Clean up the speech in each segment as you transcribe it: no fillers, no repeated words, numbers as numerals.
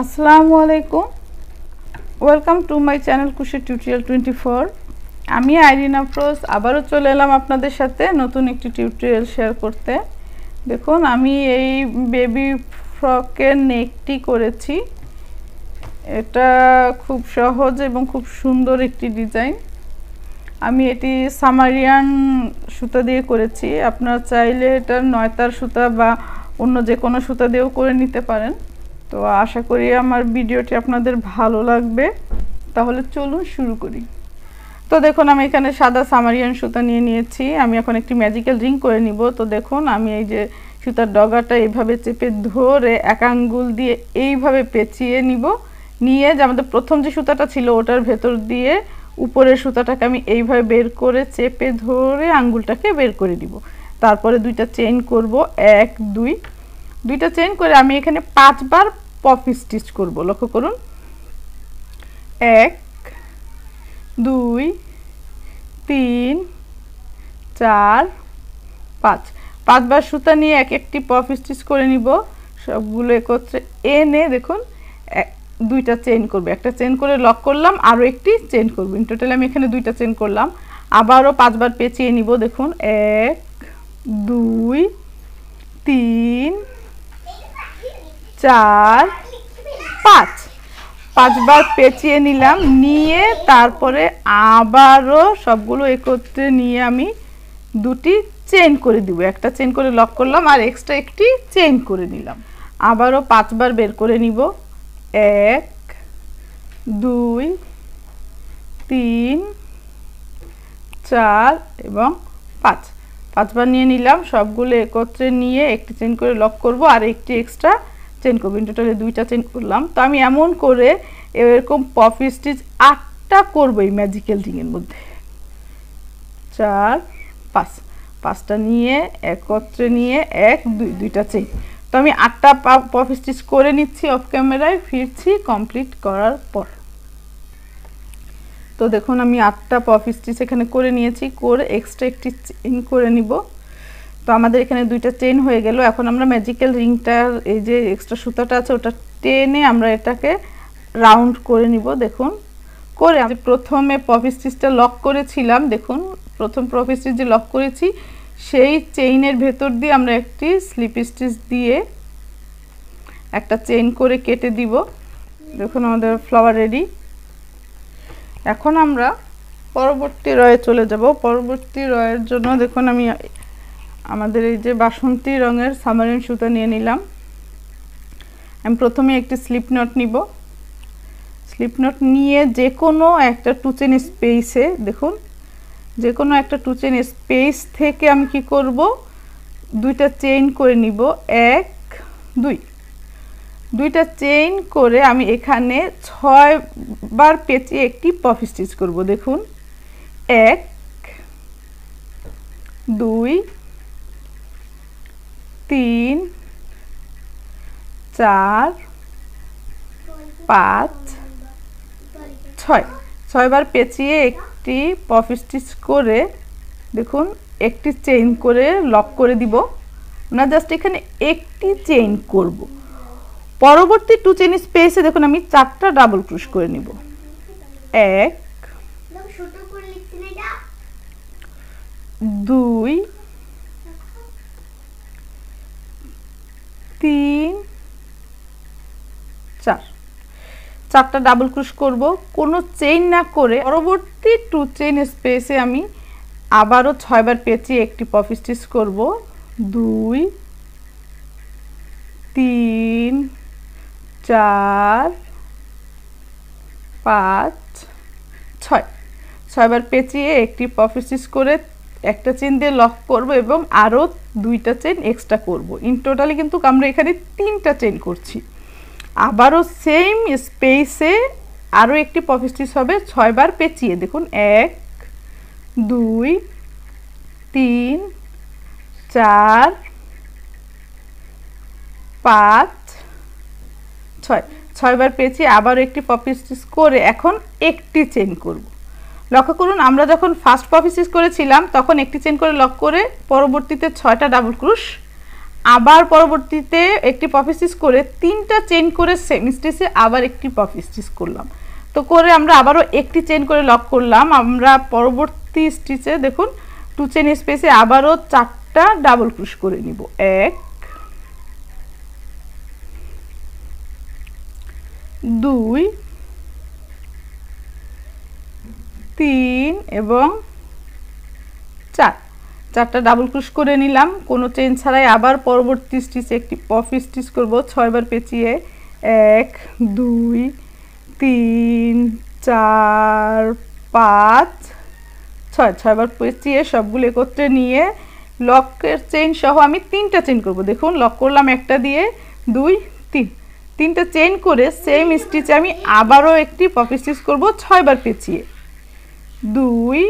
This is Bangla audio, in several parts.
আসসালামু আলাইকুম, ওয়েলকাম টু মাই চ্যানেল কুশি টিউটোরিয়াল 24। আমি আইরিন আফরোজ আবারও চলে এলাম আপনাদের সাথে নতুন একটি টিউটোরিয়াল শেয়ার করতে। দেখুন, আমি এই বেবি ফ্রকের নেকটি করেছি। এটা খুব সহজ এবং খুব সুন্দর একটি ডিজাইন। আমি এটি সামারিয়ান সুতা দিয়ে করেছি। আপনারা চাইলে এটা নয়তার সুতা বা অন্য যে কোনো সুতা দিয়েও করে নিতে পারেন। তো আশা করি আমার ভিডিওটি আপনাদের ভালো লাগবে। তাহলে চলুন শুরু করি। তো দেখুন, আমি এখানে সাদা সামারিয়ান সুতা নিয়ে নিয়েছি। আমি এখন একটি ম্যাজিক্যাল রিং করে নিব। তো দেখুন, আমি এই যে সুতার ডগাটা এইভাবে চেপে ধরে এক আঙ্গুল দিয়ে এইভাবে পেঁচিয়ে নিব। নিয়ে যে আমাদের প্রথম যে সুতাটা ছিল ওটার ভেতর দিয়ে উপরের সুতাটাকে আমি এইভাবে বের করে চেপে ধরে আঙ্গুলটাকে বের করে দিব। তারপরে দুইটা চেইন করব, 1 2, দুইটা চেইন করে আমি এখানে 5 বার পপি স্টিচ করব। লক্ষ্য করুন, 1 2 3 4 5, 5 বার সুতা নিয়ে এক একটি পপি স্টিচ করে নিব। সবগুলো একত্রে এনে দেখুন দুইটা চেইন করব, একটা চেইন করে লক করলাম, আরও একটি চেইন করব। ইন টোটাল আমি এখানে দুইটা চেইন করলাম। আবারও 5 বার পেঁচিয়ে নিব। দেখুন 1 2 3 4 5, 5 বার পেঁচিয়ে নিলাম। নিয়ে তারপরে আবারও সবগুলো একত্রে নিয়ে আমি দুটি চেইন করে দিব। একটা চেইন করে লক করলাম আর এক্সট্রা একটি চেইন করে নিলাম। আবারও 5 বার বের করে নিব, 1 2 3 4 এবং 5, 5 বার নিয়ে নিলাম। সবগুলো একত্রে নিয়ে একটি চেইন করে লক করব আর একটি এক্সট্রা চেইন করব। টোটালি দুইটা চেইন করলাম। তো আমি এমন করে এরকম পপি স্টিচ 8টা করব এই ম্যাজিক্যাল রিংয়ের মধ্যে। 4 5, 5টা নিয়ে একত্রে নিয়ে 1 2, দুইটা চেইন। তো আমি 8টা পপি স্টিচ করে নিচ্ছি। অফ ক্যামেরায় ফিরছি কমপ্লিট করার পর। তো দেখুন, আমি 8টা পপি স্টিচ এখানে করে নিয়েছি। করে এক্সট্রা একটি চেইন করে নিব। তো আমাদের এখানে দুইটা চেইন হয়ে গেল। এখন আমরা ম্যাজিক্যাল রিংটার এই যে এক্সট্রা সুতাটা আছে ওটা টেনে আমরা এটাকে রাউন্ড করে নিব। দেখুন, করে আমি প্রথমে পপি স্টিচটা লক করেছিলাম। দেখুন, প্রথম পপি স্টিচ যে লক করেছি সেই চেইনের ভেতর দিয়ে আমরা একটি স্লিপ স্টিচ দিয়ে একটা চেইন করে কেটে দিব। দেখুন, আমাদের ফ্লাওয়ার রেডি। এখন আমরা পরবর্তী রয়ে চলে যাব। পরবর্তী রয়ের জন্য দেখুন, আমি আমাদের এই যে বাসন্তী রঙের সামারিয়ান সুতা নিয়ে নিলাম। আমি প্রথমে একটি স্লিপ নট নিব। স্লিপ নট নিয়ে যে কোনো একটা 2 চেইন স্পেসে, দেখুন যে কোনো একটা 2 চেইন স্পেস থেকে আমি কি করব, দুইটা চেইন করে নিব। 1 2, দুইটা চেইন করে আমি এখানে 6 বার পেঁচিয়ে একটি পপি স্টিচ করব। দেখুন 1 2 3 4 5 6, 6 বার পেঁচিয়ে একটি পপি স্টিচ করে দেখুন একটি চেইন করে লক করে দিব না। জাস্ট এখানে একটি চেইন করব। পরবর্তী 2 চেইন স্পেসে দেখুন আমি 4টা ডাবল ক্রোশ করে নিব। 1 2 3 4, 4টা ডাবল ক্রোশ করব। কোনো চেইন না করে পরবর্তী 2 চেইন স্পেসে আমি আবারও 6 বার পেঁচিয়ে একটি পপি স্টিচ করব। 2 3 4 5 6, 6 বার পেঁচিয়ে একটি পপি স্টিচ করে একটা চেইন দিয়ে লক করব এবং আরও দুইটা চেইন এক্সট্রা করব। ইন টোটালি কিন্তু আমরা এখানে 3টা চেইন করছি। আবারও সেম স্পেসে আরও একটি পপি স্টিচ হবে 6 বার পেঁচিয়ে। দেখুন 1 2 3 4 5 6, 6 বার পেঁচিয়ে আবার একটি পপি স্টিচ করে এখন একটি চেইন করব। লক্ষ্য করুন আমরা যখন ফার্স্ট পপি স্টিচ করেছিলাম তখন একটি চেইন করে লক করে পরবর্তীতে 6টা ডাবল ক্রোশ, আবার পরবর্তীতে একটি পপি স্টিচ করে 3টা চেইন করে সেম স্টিচে আবার একটি পপি স্টিচ করলাম। তো করে আমরা আবারও একটি চেইন করে লক করলাম। আমরা পরবর্তী স্টিচে দেখুন 2 চেইন স্পেসে আবারও 4টা ডাবল ক্রোশ করে নিব। 1 2 3 এবং 4, 4টা ডাবল ক্রোশ করে নিলাম কোনো চেইন ছাড়াই। আবার পরবর্তী স্টিচে একটি পপি স্টিচ করব 6 বার পেঁচিয়ে। 1 2 3 4 5 6, 6 বার পেঁচিয়ে সবগুলো একত্রে নিয়ে লকের চেইন সহ আমি 3টা চেইন করব। দেখুন লক করলাম একটা দিয়ে, 2 3, 3টা চেইন করে সেম স্টিচে আমি আবারও একটি পপি স্টিচ করব 6 বার পেঁচিয়ে। 2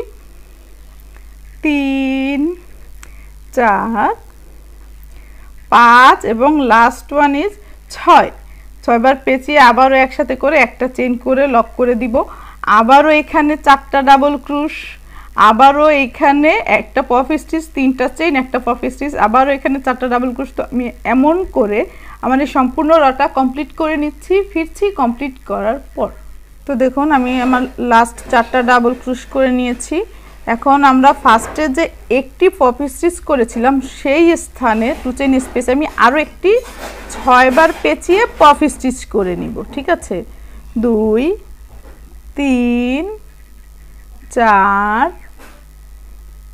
3 4 5 এবং লাস্ট ওয়ান ইজ 6, 6 বার পেঁচিয়ে আবারও একসাথে করে একটা চেইন করে লক করে দিব। আবারও এখানে 4টা ডাবল ক্রোশ, আবারও এখানে একটা পপি স্টিচ, 3টা চেইন, একটা পপি স্টিচ, আবারও এখানে 4টা ডাবল ক্রোশ। তো আমি এমন করে আমার এই সম্পূর্ণ রটা কমপ্লিট করে নিচ্ছি, ফিরছি কমপ্লিট করার পর। তো দেখুন আমি আমার লাস্ট 4টা ডাবল ক্রোশ করে নিয়েছি। এখন আমরা ফার্স্টে যে একটি পপি স্টিচ করেছিলাম সেই স্থানে 2 চেইন স্পেসে আমি আরও একটি 6 বার পেঁচিয়ে পপি স্টিচ করে নিব। ঠিক আছে, 2 3 4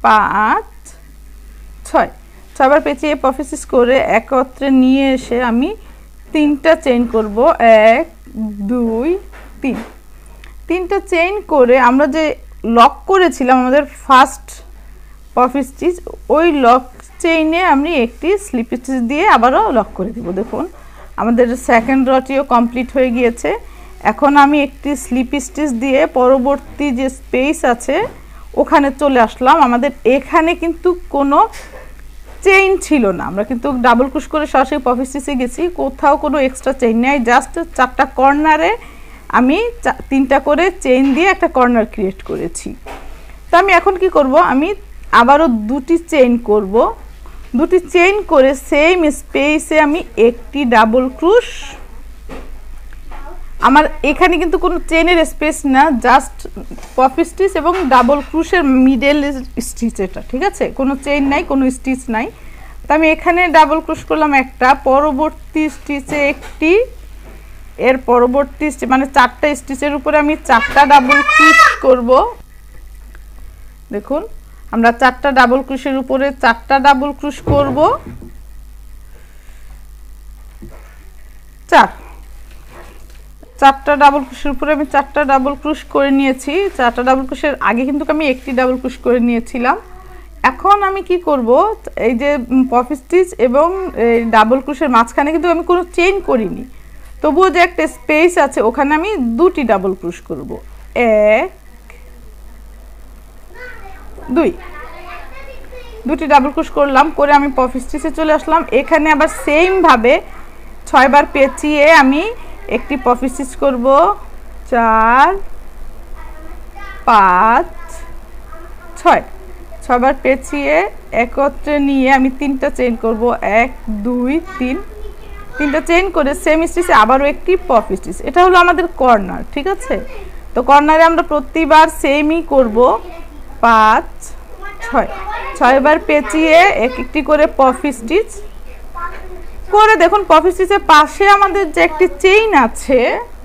5 6, 6 বার পেঁচিয়ে পপি স্টিচ করে একত্রে নিয়ে এসে আমি 3টা চেইন করব। 1 2 3, 3টা চেইন করে আমরা যে লক করেছিলাম আমাদের ফার্স্ট পপি স্টিচ, ওই লক চেইনে আমি একটি স্লিপ স্টিচ দিয়ে আবারও লক করে দেব। দেখুন আমাদের সেকেন্ড রটিও কমপ্লিট হয়ে গিয়েছে। এখন আমি একটি স্লিপ স্টিচ দিয়ে পরবর্তী যে স্পেস আছে ওখানে চলে আসলাম। আমাদের এখানে কিন্তু কোনো চেইন ছিল না, আমরা কিন্তু ডাবল ক্রোশ করে সরাসরি পপি স্টিচে গেছি, কোথাও কোনো এক্সট্রা চেইন নেই। জাস্ট 4টা কর্নারে আমি 3টা করে চেইন দিয়ে একটা কর্নার ক্রিয়েট করেছি। তো আমি এখন কি করব, আমি আবারও 2টি চেইন করব। 2টি চেইন করে সেম স্পেসে আমি একটি ডাবল ক্রোশ, আমার এখানে কিন্তু কোনো চেইনের স্পেস না, জাস্ট পপি স্টিচ এবং ডাবল ক্রোশের মিডল স্টিচ এটা। ঠিক আছে, কোনো চেইন নাই, কোনো স্টিচ নাই। তো আমি এখানে ডাবল ক্রোশ করলাম একটা, পরবর্তী স্টিচে একটি, এর পরবর্তী মানে 4টা স্টিচের উপরে আমি 4টা ডাবল ক্রোশ করব। দেখুন আমরা 4টা ডাবল ক্রোশের উপরে 4টা ডাবল ক্রোশ করব। 4টা ডাবল ক্রোশের উপরে আমি 4টা ডাবল ক্রোশ করে নিয়েছি। 4টা ডাবল ক্রোশের আগে কিন্তু আমি একটি ডাবল ক্রোশ করে নিয়েছিলাম। এখন আমি কি করব, এই যে পপি স্টিচ এবং ডাবল ক্রোশের মাঝখানে কিন্তু আমি কোনো চেইন করিনি, তবুও যে একটা স্পেস আছে ওখানে আমি 2টি ডাবল ক্রোশ করব। 1 2, 2টি ডাবল ক্রোশ করলাম, করে আমি পপি স্টিচে চলে আসলাম। এখানে আবার সেম ভাবে 6 বার পেঁচিয়ে আমি একটি পপি স্টিচ করব। 4 5 6, 6 বার পেঁচিয়ে একত্রে নিয়ে আমি 3টা চেইন করব। 1 2 3, 3টা চেইন করে সেম স্টিচে আবারও একটি পপি স্টিচ। এটা হলো আমাদের কর্নার। ঠিক আছে, তো কর্নারে আমরা প্রতিবার সেমই করব। 5 6, 6 বার পেঁচিয়ে একটি করে পপি স্টিচ করে, দেখুন পপি স্টিচের পাশে আমাদের যে একটি চেইন আছে,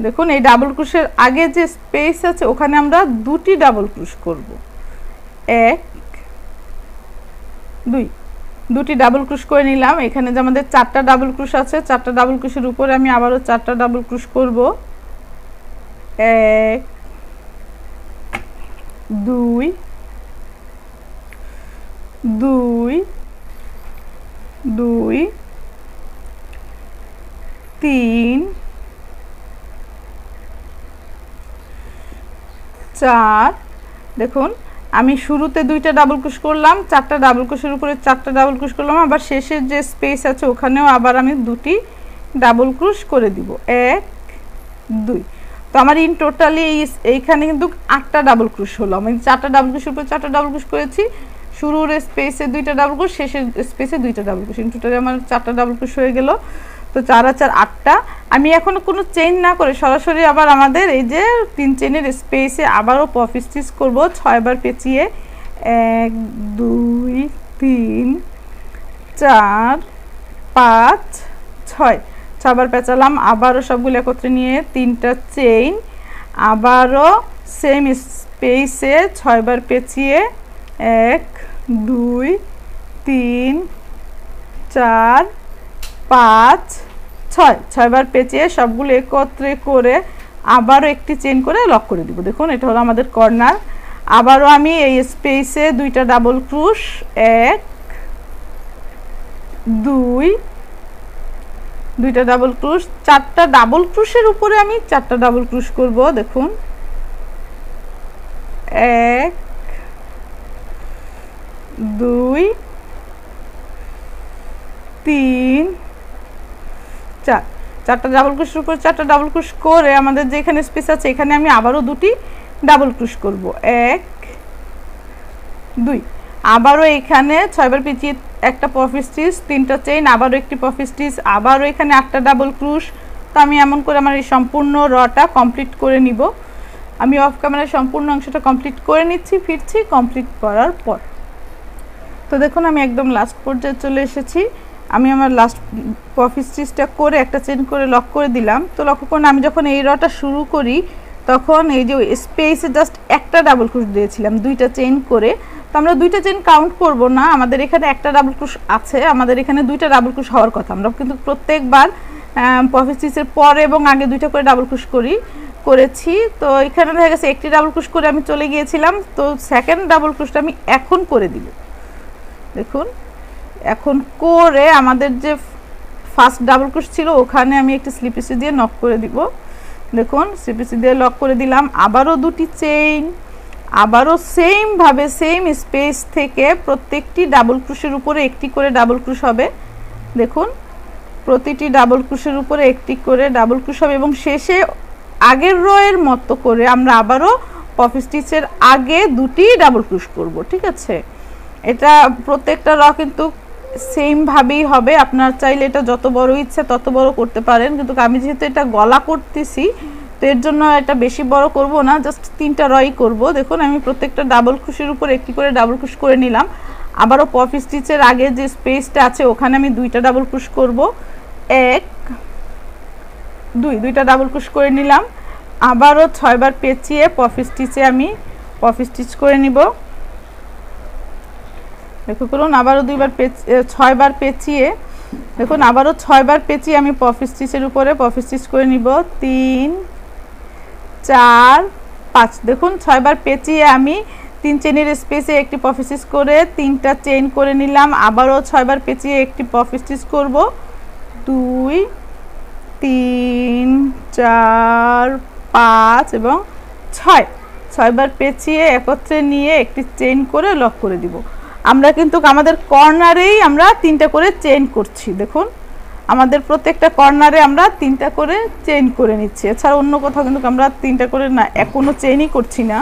দেখুন এই ডাবল ক্রোশের আগে যে স্পেস আছে ওখানে আমরা 2টি ডাবল ক্রোশ করব। 1 2, 2টি ডাবল ক্রোশ করে নিলাম। এখানে যে আমাদের 4টা ডাবল ক্রোশ আছে, 4টা ডাবল ক্রোশের উপরে আমি আবারও 4টা ডাবল ক্রোশ করব। 1 2 2 2 3 4, দেখুন আমি শুরুতে 2টা ডাবল ক্রোশ করলাম, 4টা ডাবল ক্রোশের উপরে 4টা ডাবল ক্রোশ করলাম, আবার শেষের যে স্পেস আছে ওখানেও আবার আমি 2টি ডাবল ক্রোশ করে দিব। 1 2, তো আমার ইন টোটালি এইখানে কিন্তু 8টা ডাবল ক্রোশ হলো। আমি 4টা ডাবল ক্রোশের উপর 4টা ডাবল ক্রোশ করেছি, শুরুর স্পেসে 2টা ডাবল ক্রোশ, শেষের স্পেসে 2টা ডাবল ক্রোশ, ইন টোটালি আমার 4টা ডাবল ক্রোশ হয়ে গেল। তো 4 আর 4 8টা। আমি এখন কোনো চেইন না করে সরাসরি আবার আমাদের এই যে 3 চেইনের স্পেসে আবারও পফ স্টিচ করব 6 বার পেঁচিয়ে। 1 2 3 4 5 6 6বার পেঁচালাম, আবারও সবগুলো একত্রে নিয়ে 3টা চেইন, আবারও সেম স্পেসে 6 বার পেঁচিয়ে 1 2 3 4 5 6 6বার পেঁচিয়ে সবগুলো একত্রে করে আবারও একটি চেইন করে লক করে দিব। দেখুন এটা হলো আমাদের কর্নার। আবারও আমি এই স্পেসে 2টা ডাবল ক্রোশ, 1 2 2টা ডাবল ক্রোশ, 4টা ডাবল ক্রোশের উপরে আমি 4টা ডাবল ক্রোশ করব। দেখুন 1 2 3 4 4টা ডাবল ক্রোশের উপর 4টা ডাবল ক্রোশ করে আমাদের যেখানে স্পেস আছে এখানে আমি আবারও 2টি ডাবল ক্রোশ করব। 1 2 আবারও এখানে 6 বার পেঁচিয়ে একটা পফ স্টিচ, 3টা চেইন, আবারও একটি পফ স্টিচ, আবারও এখানে 8টা ডাবল ক্রোশ। তো আমি এমন করে আমার এই সম্পূর্ণ রটা কমপ্লিট করে নিব। আমি অফ ক্যামেরায় সম্পূর্ণ অংশটা কমপ্লিট করে নিচ্ছি, ফিরছি কমপ্লিট করার পর। তো দেখুন আমি একদম লাস্ট পর্যায়ে চলে এসেছি। আমি আমার লাস্ট পফ স্টিচটা করে একটা চেইন করে লক করে দিলাম। তো লক্ষ্য করুন আমি যখন এই রটা শুরু করি তখন এই যে স্পেসে জাস্ট একটা ডাবল ক্রোশ দিয়েছিলাম 2টা চেইন করে। তো আমরা 2টা চেইন কাউন্ট করব না, আমাদের এখানে একটা ডাবল ক্রোশ আছে, আমাদের এখানে 2টা ডাবল ক্রোশ হওয়ার কথা। আমরা কিন্তু প্রত্যেকবার পফ স্টিচের পরে এবং আগে 2টা করে ডাবল ক্রোশ করেছি। তো এখানে দেখা গেছে একটি ডাবল ক্রোশ করে আমি চলে গিয়েছিলাম, তো সেকেন্ড ডাবল ক্রোশটা আমি এখন করে দিব। দেখুন এখন করে আমাদের যে ফার্স্ট ডাবল ক্রোশ ছিল ওখানে আমি একটি স্লিপ স্টিচ দিয়ে নক করে দিব। দেখুন স্লিপ স্টিচ দিয়ে লক করে দিলাম, আবারও 2টি চেইন, আবারও সেম ভাবে সেম স্পেস থেকে প্রত্যেকটি ডাবল ক্রোশের উপরে একটি করে ডাবল ক্রোশ হবে। দেখুন প্রতিটি ডাবল ক্রোশের উপরে একটি করে ডাবল ক্রোশ হবে এবং শেষে আগের রো এর মতো করে আমরা আবারও পফ স্টিচের আগে 2টি ডাবল ক্রোশ করব। ঠিক আছে, এটা প্রত্যেকটা র কিন্তু সেম ভাবেই হবে। আপনার চাইলে এটা যত বড় ইচ্ছে তত বড় করতে পারেন, কিন্তু আমি যেহেতু এটা গলা করতেছি তো এর জন্য এটা বেশি বড় করব না, জাস্ট 3টা রই করব। দেখুন আমি প্রত্যেকটা ডাবল ক্রোশের উপর একটি করে ডাবল ক্রোশ করে নিলাম, আবারও পফ স্টিচের আগে যে স্পেসটা আছে ওখানে আমি 2টা ডাবল ক্রোশ করব। 1 2 2টা ডাবল ক্রোশ করে নিলাম, আবারও 6 বার পেঁচিয়ে পফ স্টিচে আমি পফ স্টিচ করে নিব। দেখুন করুন আবারও 6 বার পেঁচিয়ে, দেখুন আবারও 6 বার পেঁচিয়ে আমি পফ স্টিচের উপরে পফ স্টিচ করে নিব। 3 4 5 দেখুন 6 বার পেঁচিয়ে আমি 3 চেইনের স্পেসে একটি পফ স্টিচ করে 3টা চেইন করে নিলাম, আবারও 6 বার পেঁচিয়ে একটি পফ স্টিচ করব। 2 3 4 5 এবং 6 বার পেঁচিয়ে একত্রে নিয়ে একটি চেইন করে লক করে দিব। আমরা কিন্তু আমাদের কর্নারেই আমরা 3টা করে চেইন করছি। দেখুন আমাদের প্রত্যেকটা কর্নারে আমরা 3টা করে চেইন করে নিচ্ছি, এছাড়া অন্য কোথাও কিন্তু আমরা 3টা করে না কোনো চেইনই করছি না।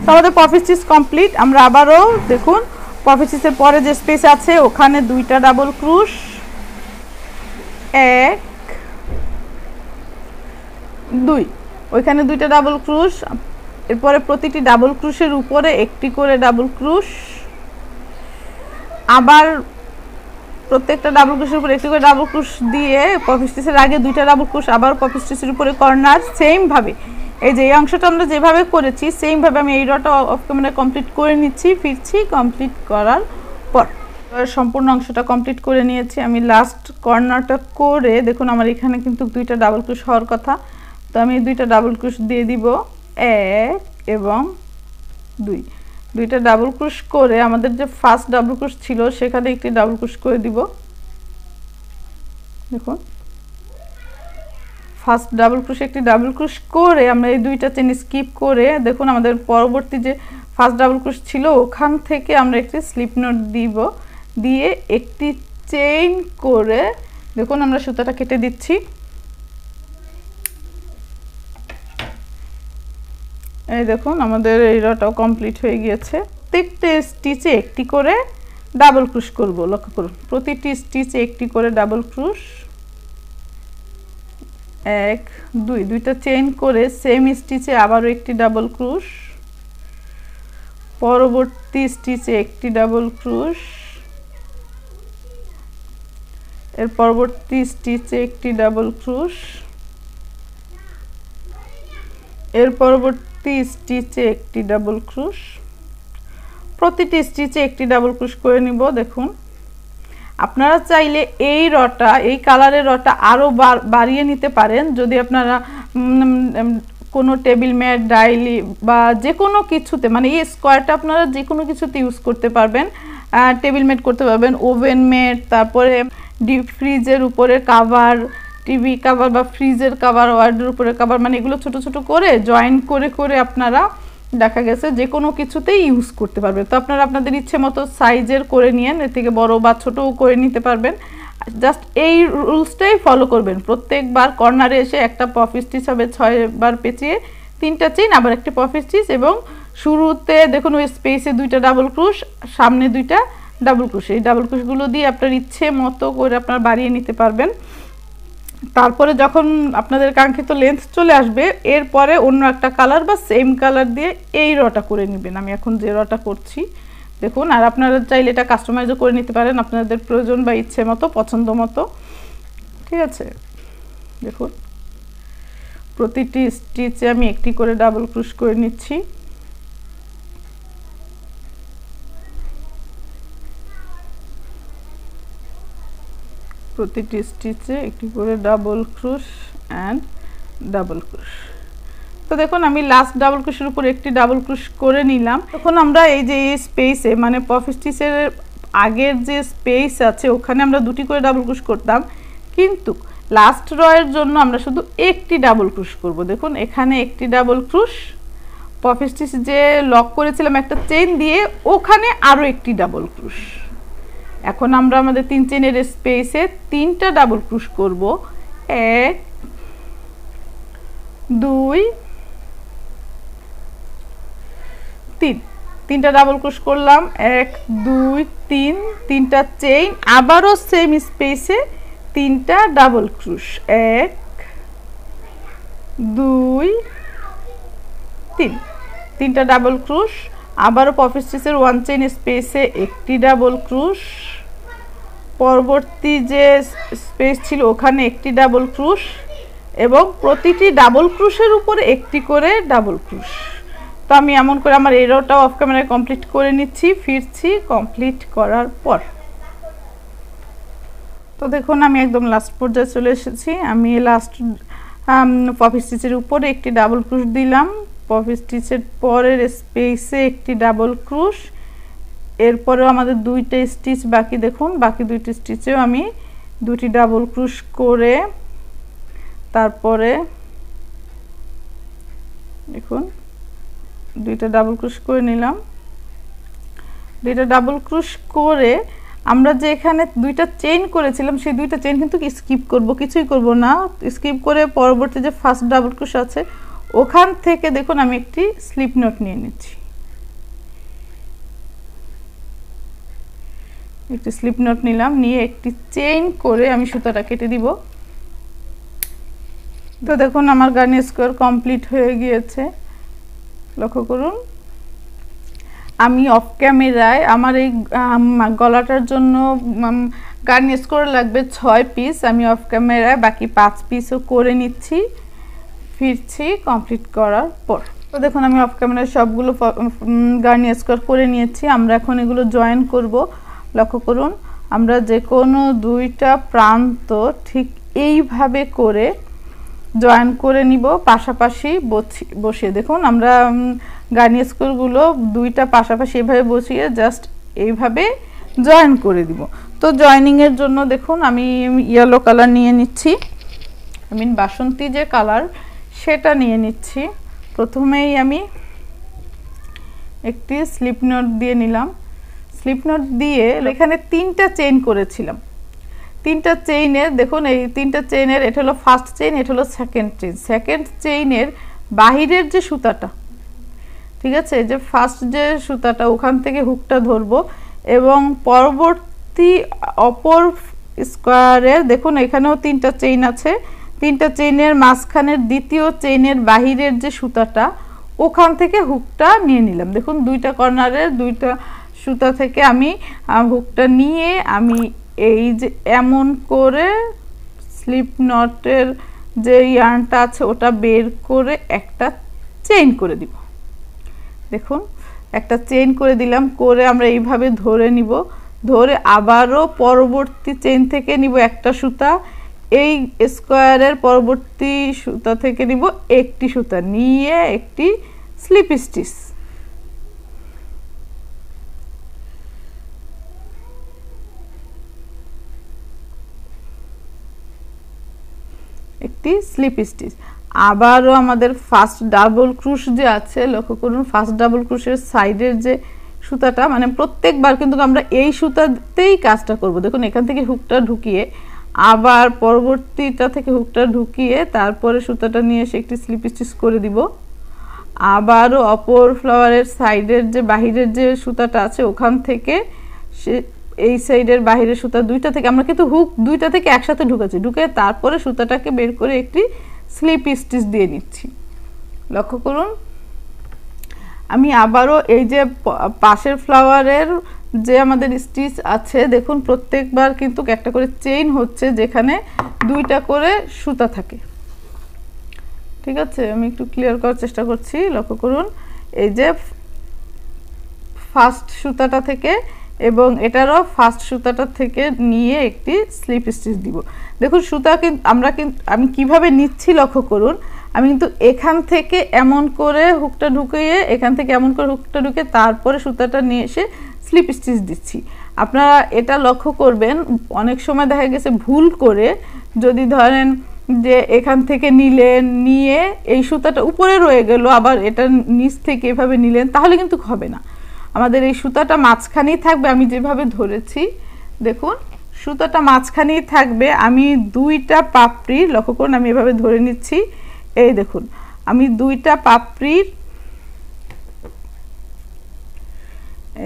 তো আমাদের পফ স্টিচ কমপ্লিট। আমরা আবারও দেখুন পফ স্টিচের পরে যে স্পেস আছে ওখানে 2টা ডাবল ক্রোশ, 1 2 ওইখানে 2টা ডাবল ক্রোশ, এরপরে প্রতিটি ডাবল ক্রোশের উপরে একটি করে ডাবল ক্রোশ, আবার প্রত্যেকটা ডাবল ক্রোশের উপরে একটি করে ডাবল ক্রোশ দিয়ে পফ স্টিচের আগে 2টা ডাবল ক্রোশ, আবার পফ স্টিচের উপরে কর্নার। সেম ভাবে এই যে এই অংশটা আমরা যেভাবে করেছি সেম ভাবে আমি এই রটা অফ ক্যামেরা কমপ্লিট করে নিচ্ছি, ফিরছি কমপ্লিট করার পর। সম্পূর্ণ অংশটা কমপ্লিট করে নিয়েছি। আমি লাস্ট কর্নারটা করে দেখুন আমার এখানে কিন্তু 2টা ডাবল ক্রোশ হওয়ার কথা, তো আমি 2টা ডাবল ক্রোশ দিয়ে দিব। 1 এবং 2টা ডাবল ক্রোশ করে আমাদের যে ফার্স্ট ডাবল ক্রোশ ছিল সেখানে একটি ডাবল ক্রোশ করে দিব। দেখুন ফার্স্ট ডাবল ক্রোশ একটি ডাবল ক্রোশ করে আমরা এই 2টা চেইন স্কিপ করে দেখুন আমাদের পরবর্তী যে ফার্স্ট ডাবল ক্রোশ ছিল ওখান থেকে আমরা একটি স্লিপ নট দিব, দিয়ে একটি চেইন করে দেখুন আমরা সুতাটা কেটে দিচ্ছি। এই দেখুন আমাদের এই রটাও কমপ্লিট হয়ে গিয়েছে। প্রত্যেকটা স্টিচে একটি করে ডাবল ক্রুশ করব, লক্ষ্য করুন প্রতিটি স্টিচে একটি করে ডাবল ক্রুশ, 1 2, দুইটা চেইন করে সেম স্টিচে আবারও একটি ডাবল ক্রুশ, পরবর্তী স্টিচে একটি ডাবল ক্রুশ, এর পরবর্তী স্টিচে একটি ডাবল ক্রুশ, এর পরবর্তী স্টিচে একটি ডাবল ক্রুশ, প্রতিটি স্টিচে একটি ডাবল ক্রুশ করে নিব। দেখুন আপনারা চাইলে এই রটা, এই কালারের রটা আরও বাড়িয়ে নিতে পারেন, যদি আপনারা কোনো টেবিল ম্যাট, ডাইলি বা যে কোনো কিছুতে, মানে এই স্কোয়ারটা আপনারা যে কোনো কিছুতে ইউজ করতে পারবেন। টেবিল ম্যাট করতে পারবেন, ওভেন ম্যাট, তারপরে ডিপ ফ্রিজের উপরে কাভার, টিভি কাভার বা ফ্রিজের কাভার, ওয়ার্ডের উপরে কাভার, মানে এগুলো ছোট ছোট করে জয়েন করে করে আপনারা দেখা গেছে যে কোনো কিছুতেই ইউজ করতে পারবেন। তো আপনারা আপনাদের ইচ্ছে মতো সাইজের করে নিয়েন, এর থেকে বড় বা ছোটও করে নিতে পারবেন। জাস্ট এই রুলসটাই ফলো করবেন, প্রত্যেকবার কর্নারে এসে একটা পফ স্টিচ হবে, 6 বার পেঁচিয়ে 3টা চেইন, আবার একটা পফ স্টিচ, এবং শুরুতে দেখুন ওই স্পেসে 2টা ডাবল ক্রুশ, সামনে 2টা ডাবল ক্রুশ। এই ডাবল ক্রুশগুলো দিয়ে আপনার ইচ্ছে মতো করে আপনারা বাড়িয়ে নিতে পারবেন। তারপরে যখন আপনাদের কাঙ্ক্ষিত লেন্থ চলে আসবে, এরপরে অন্য একটা কালার বা সেম কালার দিয়ে এই রটা করে নেবেন। আমি এখন যে রটা করছি দেখুন, আর আপনারা চাইলে এটা কাস্টমাইজও করে নিতে পারেন আপনাদের প্রয়োজন বা ইচ্ছে মতো, পছন্দ মতো, ঠিক আছে। দেখুন প্রতিটি স্টিচে আমি একটি করে ডাবল ক্রুশ করে নিচ্ছি। প্রতিটি স্টিচে একটি করে ডাবল ক্রুশ অ্যান্ড ডাবল ক্রুশ। তো দেখুন আমি লাস্ট ডাবল ক্রুশের উপর একটি ডাবল ক্রুশ করে নিলাম। তখন আমরা এই যে এই স্পেসে, মানে পফ স্টিচের আগের যে স্পেস আছে ওখানে আমরা 2টি করে ডাবল ক্রুশ করতাম, কিন্তু লাস্ট রয়ের জন্য আমরা শুধু একটি ডাবল ক্রুশ করব। দেখুন এখানে একটি ডাবল ক্রুশ, পফ স্টিচ যে লক করেছিলাম একটা চেইন দিয়ে, ওখানে আরও একটি ডাবল ক্রুশ। এখন আমরা আমাদের 3 চেইনের স্পেসে 3টা ডাবল ক্রুশ করব, 1 2 3, 3টা ডাবল ক্রুশ করলাম, 1 2 3, 3টা চেইন, আবারও সেম স্পেসে 3টা ডাবল ক্রুশ, 1 2 3, 3টা ডাবল ক্রুশ, আবারও পফ স্টিচের 1 চেইন স্পেসে একটি ডাবল ক্রুশ, পরবর্তী যে স্পেস ছিল ওখানে একটি ডাবল ক্রুশ, এবং প্রতিটি ডাবল ক্রুশের উপরে একটি করে ডাবল ক্রুশ। তো আমি এমন করে আমার এই রটাও অফ ক্যামেরায় কমপ্লিট করে নিচ্ছি, ফিরছি কমপ্লিট করার পর। তো দেখুন আমি একদম লাস্ট পর্যায়ে চলে এসেছি। আমি লাস্ট পফ স্টিচের উপরে একটি ডাবল ক্রুশ দিলাম, পফ স্টিচের পরের স্পেসে একটি ডাবল ক্রুশ, এরপরেও আমাদের 2টা স্টিচ বাকি। দেখুন বাকি 2টি স্টিচেও আমি 2টি ডাবল ক্রুশ করে, তারপরে দেখুন 2টা ডাবল ক্রুশ করে নিলাম। 2টা ডাবল ক্রুশ করে আমরা যে এখানে 2টা চেইন করেছিলাম, সেই 2টা চেইন কিন্তু স্কিপ করব, কিছুই করব না। স্কিপ করে পরবর্তী যে ফার্স্ট ডাবল ক্রুশ আছে ওখান থেকে দেখুন আমি একটি স্লিপ নট নিয়ে নিচ্ছি, একটি স্লিপ নট নিলাম, নিয়ে একটি চেইন করে আমি সুতাটা কেটে দিব। তো দেখুন আমার গার্নি স্কোয়ার কমপ্লিট হয়ে গিয়েছে, লক্ষ্য করুন। আমি অফ ক্যামেরায় আমার এই গলাটার জন্য গার্নি স্কোয়ার লাগবে 6 পিস, আমি অফ ক্যামেরায় বাকি 5 পিসও করে নিচ্ছি, ফিরছি কমপ্লিট করার পর। তো দেখুন আমি অফ ক্যামেরায় সবগুলো গার্নি স্কোয়ার করে নিয়েছি। আমরা এখন এগুলো জয়েন করব। লক্ষ্য করুন আমরা যে কোনো 2টা প্রান্ত ঠিক এইভাবে করে জয়েন করে নিব, পাশাপাশি বসিয়ে। দেখুন আমরা গার্নি স্কোয়ারগুলো 2টা পাশাপাশি এভাবে বসিয়ে জাস্ট এইভাবে জয়েন করে দিব। তো জয়েনিংয়ের জন্য দেখুন আমি ইয়েলো কালার নিয়ে নিচ্ছি, বাসন্তী যে কালার সেটা নিয়ে নিচ্ছি। প্রথমেই আমি একটি স্লিপ নট দিয়ে নিলাম। স্লিপ নট দিয়ে এখানে 3টা চেইন করেছিলাম, 3টা চেইনের দেখুন এই 3টা চেইনের, এটা হলো ফার্স্ট চেইন, এটা হলো সেকেন্ড চেইন। সেকেন্ড চেইনের বাহিরের যে সুতাটা ঠিক আছে, এই যে ফার্স্ট যে সুতাটা ওখান থেকে হুকটা ধরবো এবং পরবর্তী অপর স্কোয়ারের দেখুন এখানেও 3টা চেইন আছে, 3টা চেইনের মাঝখানের দ্বিতীয় চেইনের বাহিরের যে সুতাটা ওখান থেকে হুকটা নিয়ে নিলাম। দেখুন 2টা কর্নারের 2টা সুতা থেকে আমি হুকটা নিয়ে আমি এই যে এমন করে স্লিপ নটের যে ইয়ার্নটা আছে ওটা বের করে একটা চেইন করে দিব। দেখুন একটা চেইন করে দিলাম, করে আমরা এইভাবে ধরে নিব, ধরে আবারও পরবর্তী চেইন থেকে নিব একটা সুতা, এই স্কোয়ারের পরবর্তী সুতা থেকে নিব একটি সুতা, নিয়ে একটি স্লিপ স্টিচ, একটি স্লিপ স্টিচ। আবারও আমাদের ফার্স্ট ডাবল ক্রুশ যে আছে, লক্ষ্য করুন ফার্স্ট ডাবল ক্রুশের সাইডের যে সুতাটা, মানে প্রত্যেকবার কিন্তু আমরা এই সুতাতেই কাজটা করব। দেখুন এখান থেকে হুকটা ঢুকিয়ে আবার পরবর্তীটা থেকে হুকটা ঢুকিয়ে তারপরে সুতাটা নিয়ে এসে একটি স্লিপ স্টিচ করে দিব। আবারও অপর ফ্লাওয়ারের সাইডের যে বাহিরের যে সুতাটা আছে ওখান থেকে সে এই সাইডের বাহিরের সুতা 2টা থেকে আমরা কিন্তু হুক 2টা থেকে একসাথে ঢুকাচ্ছি, ঢুকে তারপরে সুতাটাকে বের করে একটি স্লিপ স্টিচ দিয়ে নিচ্ছি। লক্ষ্য করুন আমি আবারও এই যে পাশের ফ্লাওয়ারের যে আমাদের স্টিচ আছে, দেখুন প্রত্যেকবার কিন্তু একটা করে চেইন হচ্ছে যেখানে 2টা করে সুতা থাকে। ঠিক আছে, আমি একটু ক্লিয়ার করার চেষ্টা করছি। লক্ষ্য করুন এই যে ফার্স্ট সুতাটা থেকে এবং এটারও ফার্স্ট সুতাটা থেকে নিয়ে একটি স্লিপ স্টিচ দিব। দেখুন সুতা কিন্তু আমি কিভাবে নিচ্ছি লক্ষ্য করুন, আমি কিন্তু এখান থেকে এমন করে হুকটা ঢুকিয়ে এখান থেকে এমন করে হুকটা ঢুকে তারপরে সুতাটা নিয়ে এসে স্লিপ স্টিচ দিচ্ছি। আপনারা এটা লক্ষ্য করবেন, অনেক সময় দেখা গেছে ভুল করে যদি ধরেন যে এখান থেকে নিলেন, নিয়ে এই সুতাটা উপরে রয়ে গেল, আবার এটা নিচ থেকে এভাবে নিলেন, তাহলে কিন্তু হবে না। আমাদের এই সুতাটা মাঝখানেই থাকবে, আমি যেভাবে ধরেছি দেখুন সুতাটা মাঝখানেই থাকবে। আমি 2টা পাপড়ি লক্ষ্য করুন আমি এভাবে ধরে নিচ্ছি, এই দেখুন আমি 2টা পাপড়ির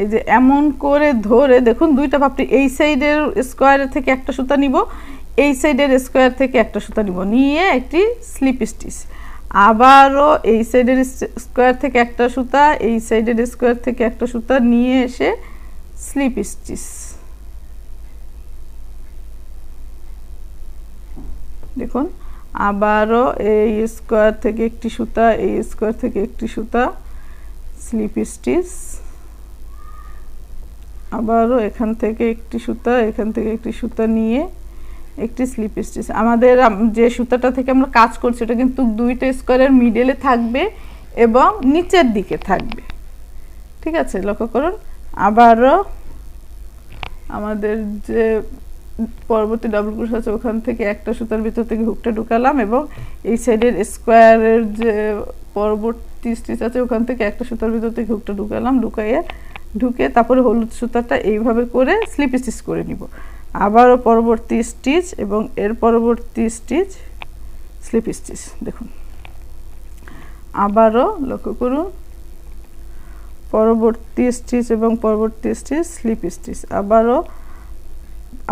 এই যে এমন করে ধরে দেখুন 2টা পাপড়ি এই সাইডের স্কোয়ারের থেকে একটা সুতা নিব, এই সাইডের স্কোয়ার থেকে একটা সুতা নিব, নিয়ে একটি স্লিপ স্টিচ, আবারও এই সাইডের স্কোয়ার থেকে একটা সুতা, এই সাইডের স্কোয়ার থেকে একটা সুতা নিয়ে এসে স্লিপ স্টিচ। দেখুন আবারও এই স্কোয়ার থেকে একটি সুতা, এই স্কোয়ার থেকে একটি সুতা, স্লিপ স্টিচ, আবারও এখান থেকে একটি সুতা, এখান থেকে একটি সুতা নিয়ে একটি স্লিপ স্টিচ। আমাদের যে সুতাটা থেকে আমরা কাজ করছি এটা কিন্তু 2টা স্কোয়ারের মিডলে থাকবে এবং নিচের দিকে থাকবে। ঠিক আছে, লক্ষ্য করুন আবারও আমাদের যে পরবর্তী ডাবল ক্রোশ আছে ওখান থেকে একটা সুতার ভিতর থেকে হুকটা ঢুকালাম এবং এই সাইডের স্কোয়ারের যে পরবর্তী স্টিচ আছে ওখান থেকে একটা সুতার ভিতর থেকে হুকটা ঢুকালাম, ঢুকে তারপরে হলুদ সুতাটা এইভাবে করে স্লিপ স্টিচ করে নিব। আবারও পরবর্তী স্টিচ এবং এর পরবর্তী স্টিচ স্লিপ স্টিচ। দেখুন আবারও লক্ষ্য করুন পরবর্তী স্টিচ এবং পরবর্তী স্টিচ স্লিপ স্টিচ। আবারও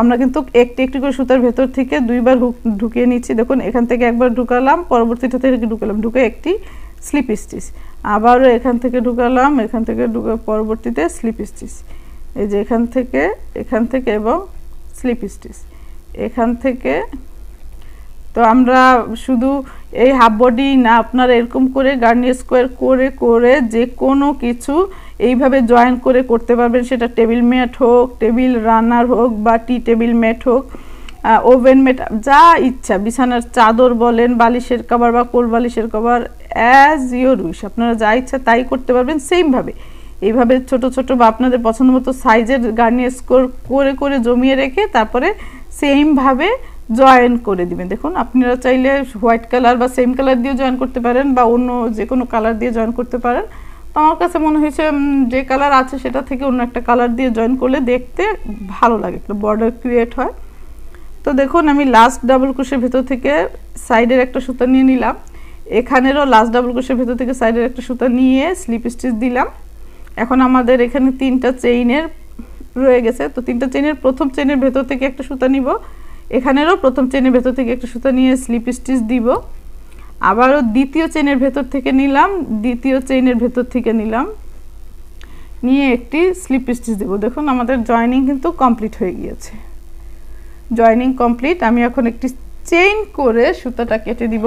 আমরা কিন্তু একটি একটি করে সুতার ভেতর থেকে 2বার হুক ঢুকিয়ে নিচ্ছি। দেখুন এখান থেকে একবার ঢুকালাম, পরবর্তীটা থেকে ঢুকালাম, ঢুকে একটি স্লিপ স্টিচ, আবারও এখান থেকে ঢুকালাম, এখান থেকে ঢুকে পরবর্তীতে স্লিপ স্টিচ, এই যে এখান থেকে এবং স্লিপ স্টিচ এখান থেকে। তো আমরা শুধু এই হাফ বডি না, আপনারা এরকম করে গার্নিয়ার স্কোয়ার করে করে যে কোনো কিছু এইভাবে জয়েন করে করতে পারবেন, সেটা টেবিল ম্যাট হোক, টেবিল রানার হোক বা টি টেবিল ম্যাট হোক, ওভেন ম্যাট, যা ইচ্ছা, বিছানার চাদর বলেন, বালিশের কভার বা কোল বালিশের কভার, অ্যাজ ইউর উইশ, আপনারা যা ইচ্ছা তাই করতে পারবেন। সেমভাবে এইভাবে ছোট ছোট বা আপনাদের পছন্দ মতো সাইজের গার্নিয়ার স্কোয়ার করে করে জমিয়ে রেখে তারপরে সেমভাবে জয়েন করে দিবেন। দেখুন আপনারা চাইলে হোয়াইট কালার বা সেম কালার দিয়ে জয়েন করতে পারেন বা অন্য যে কোনো কালার দিয়ে জয়েন করতে পারেন। তো আমার কাছে মনে হয়েছে যে কালার আছে সেটা থেকে অন্য একটা কালার দিয়ে জয়েন করলে দেখতে ভালো লাগে, একটা বর্ডার ক্রিয়েট হয়। তো দেখুন আমি লাস্ট ডাবল ক্রোশের ভেতর থেকে সাইডের একটা সুতা নিয়ে নিলাম, এখানেরও লাস্ট ডাবল ক্রোশের ভেতর থেকে সাইডের একটা সুতা নিয়ে স্লিপ স্টিচ দিলাম। এখন আমাদের এখানে 3টা চেইনের রয়ে গেছে, তো 3টা চেইনের প্রথম চেইনের ভেতর থেকে একটা সুতা নিব, এখানেরও প্রথম চেইনের ভেতর থেকে একটা সুতা নিয়ে স্লিপ স্টিচ দিব, আবারও দ্বিতীয় চেইনের ভেতর থেকে নিলাম, দ্বিতীয় চেইনের ভেতর থেকে নিলাম, নিয়ে একটি স্লিপ স্টিচ দেব। দেখুন আমাদের জয়েনিং কিন্তু কমপ্লিট হয়ে গিয়েছে, জয়েনিং কমপ্লিট। আমি এখন একটি চেইন করে সুতাটা কেটে দিব।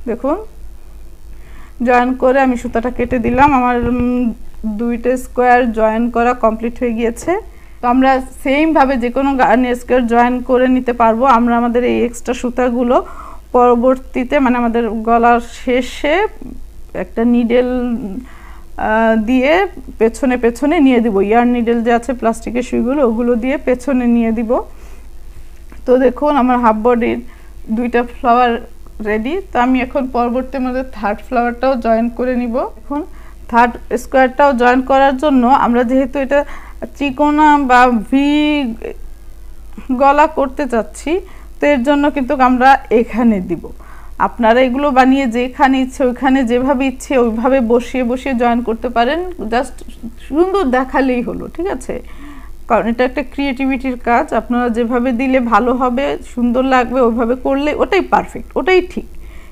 দেখুন জয়েন করে আমি সুতাটা কেটে দিলাম, আমার 2টা স্কোয়ার জয়েন করা কমপ্লিট হয়ে গিয়েছে। তো আমরা সেমভাবে যে কোনো গার্নিয়ার স্কোয়ার জয়েন করে নিতে পারবো। আমরা আমাদের এই এক্সট্রা সুতাগুলো পরবর্তীতে মানে আমাদের গলার শেষে একটা নিডেল দিয়ে পেছনে পেছনে নিয়ে দিব, ইয়ার নিডেল যে আছে প্লাস্টিকের সুইগুলো ওগুলো দিয়ে পেছনে নিয়ে দিব। তো দেখুন আমার হাফ বডির 2টা ফ্লাওয়ার রেডি। তো আমি এখন পরবর্তী আমাদের থার্ড ফ্লাওয়ারটাও জয়েন করে নিব। এখন থার্ড স্কোয়ারটাও জয়েন করার জন্য আমরা যেহেতু এটা চিকোনা বা ভি গলা করতে চাচ্ছি, তো এর জন্য কিন্তু আমরা এখানে দিব। আপনারা এগুলো বানিয়ে যেখানে ইচ্ছে ওইখানে যেভাবে ইচ্ছে ওইভাবে বসিয়ে বসিয়ে জয়েন করতে পারেন, জাস্ট সুন্দর দেখালেই হলো, ঠিক আছে? কারণ এটা একটা ক্রিয়েটিভিটির কাজ, আপনারা যেভাবে দিলে ভালো হবে, সুন্দর লাগবে, ওইভাবে করলে ওটাই পারফেক্ট, ওটাই ঠিক।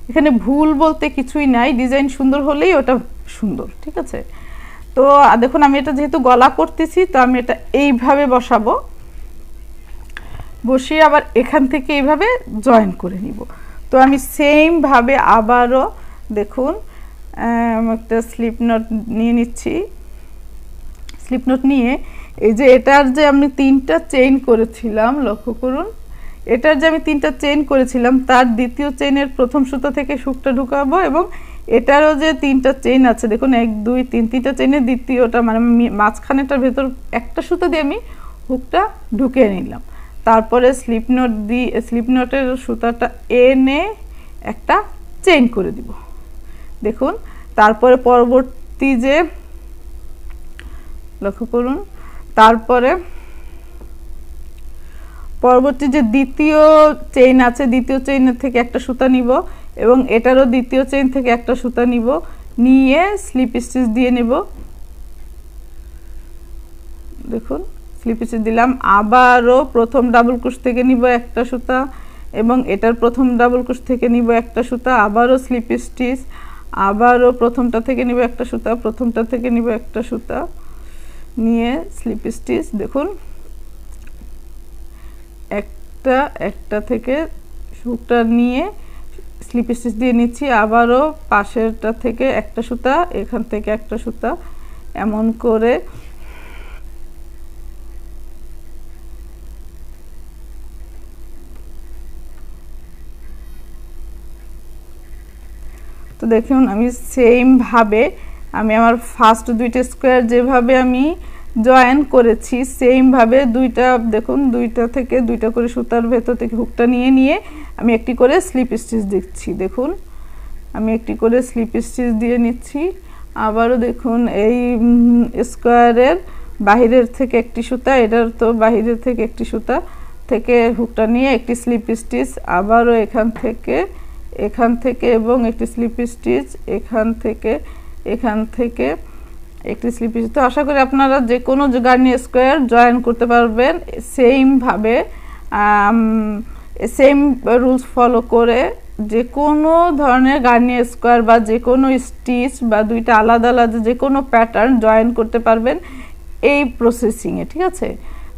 এখানে ভুল বলতে কিছুই নাই, ডিজাইন সুন্দর হলেই ওটা সুন্দর, ঠিক আছে? তো দেখুন আমি এটা যেহেতু গলা করতেছি, তো আমি এটা এইভাবে বসাবো, বসিয়ে আবার এখান থেকে এইভাবে জয়েন করে নিব। তো আমি সেমভাবে আবারও দেখুন একটা স্লিপ নট নিয়ে নিচ্ছি। স্লিপ নট নিয়ে এই যে এটার যে আমি 3টা চেইন করেছিলাম, লক্ষ্য করুন, এটার যে আমি 3টা চেইন করেছিলাম তার দ্বিতীয় চেইনের প্রথম সুতা থেকে হুকটা ঢুকাবো, এবং এটারও যে 3টা চেইন আছে দেখুন 1 2 3 3টা চেইনের দ্বিতীয়টা মানে মাঝখানেটার ভেতর একটা সুতা দিয়ে আমি হুকটা ঢুকিয়ে নিলাম। তারপরে স্লিপ নট দিয়ে স্লিপ নটের সুতাটা এনে একটা চেইন করে দিব। দেখুন তারপরে পরবর্তী যে লক্ষ্য করুন, তারপরে পরবর্তী যে দ্বিতীয় চেইন আছে দ্বিতীয় চেইনের থেকে একটা সুতা নিব, এবং এটারও দ্বিতীয় চেইন থেকে একটা সুতা নিব, নিয়ে স্লিপ স্টিচ দিয়ে নেব। দেখুন স্লিপ স্টিচ দিলাম, আবারও প্রথম ডাবল ক্রোশ থেকে নিব একটা সুতা, এবং এটার প্রথম ডাবল ক্রোশ থেকে নিব একটা সুতা, আবারও স্লিপ স্টিচ, আবারও প্রথমটা থেকে নিব একটা সুতা, প্রথমটা থেকে নিব একটা সুতা, নিয়ে স্লিপ স্টিচ। দেখুন একটা থেকে সুতা নিয়ে স্লিপ স্টিচ দিয়ে নিচ্ছি, আবারও পাশেরটা থেকে একটা সুতা, এখান থেকে একটা সুতা, এমন করে তো দেখুন আমি সেমভাবে আমি আমার ফার্স্ট 2টা স্কোয়ার যেভাবে আমি জয়েন করেছি সেমভাবে দুইটা দেখুন 2টা থেকে 2টা করে সুতার ভেতর থেকে হুকটা নিয়ে নিয়ে আমি একটি করে স্লিপ স্টিচ দিচ্ছি। দেখুন আমি একটি করে স্লিপ স্টিচ দিয়ে নিচ্ছি। আবারও দেখুন এই স্কোয়ারের বাহিরের থেকে একটি সুতা, এটার তো বাহিরের থেকে একটি সুতা থেকে হুকটা নিয়ে একটি স্লিপ স্টিচ, আবারও এখান থেকে এবং একটি স্লিপ স্টিচ, এখান থেকে একটি স্লিপ স্টিচ। তো আশা করি আপনারা যে কোনো গার্নিয়ার স্কোয়ার জয়েন করতে পারবেন সেমভাবে, সেম রুলস ফলো করে যে কোনো ধরনের গার্নিয়ার স্কোয়ার বা যে কোনো স্টিচ বা দুইটা আলাদা আলাদা যে কোনো প্যাটার্ন জয়েন করতে পারবেন এই প্রসেসিংয়ে, ঠিক আছে?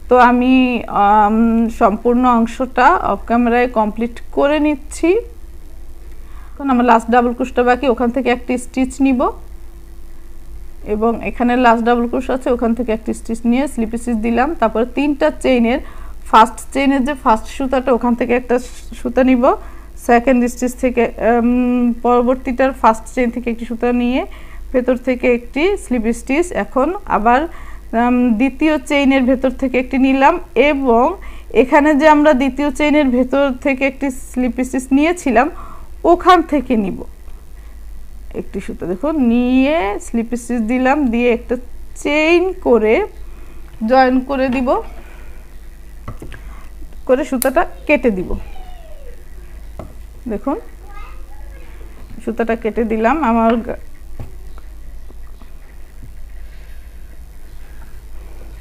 তো আমি সম্পূর্ণ অংশটা অফ ক্যামেরায় কমপ্লিট করে নিচ্ছি। এখন আমার লাস্ট ডাবল ক্রোশটা বাকি, ওখান থেকে একটি স্টিচ নিব, এবং এখানে লাস্ট ডাবল ক্রোশ আছে ওখান থেকে একটি স্টিচ নিয়ে স্লিপ স্টিচ দিলাম। তারপরে 3টা চেইনের ফার্স্ট চেইনের যে ফার্স্ট সুতাটা ওখান থেকে একটা সুতা নিব, সেকেন্ড স্টিচ থেকে পরবর্তীটার ফার্স্ট চেইন থেকে একটি সুতা নিয়ে ভেতর থেকে একটি স্লিপ স্টিচ, এখন আবার দ্বিতীয় চেইনের ভেতর থেকে একটি নিলাম, এবং এখানে যে আমরা দ্বিতীয় চেইনের ভেতর থেকে একটি স্লিপ স্টিচ নিয়েছিলাম ওখান থেকে নিব একটি সুতা, দেখুন নিয়ে স্লিপ স্টিচ দিলাম, দিয়ে একটা চেইন করে জয়েন করে দিব। করে সুতাটা কেটে দিব। দেখুন সুতাটা কেটে দিলাম।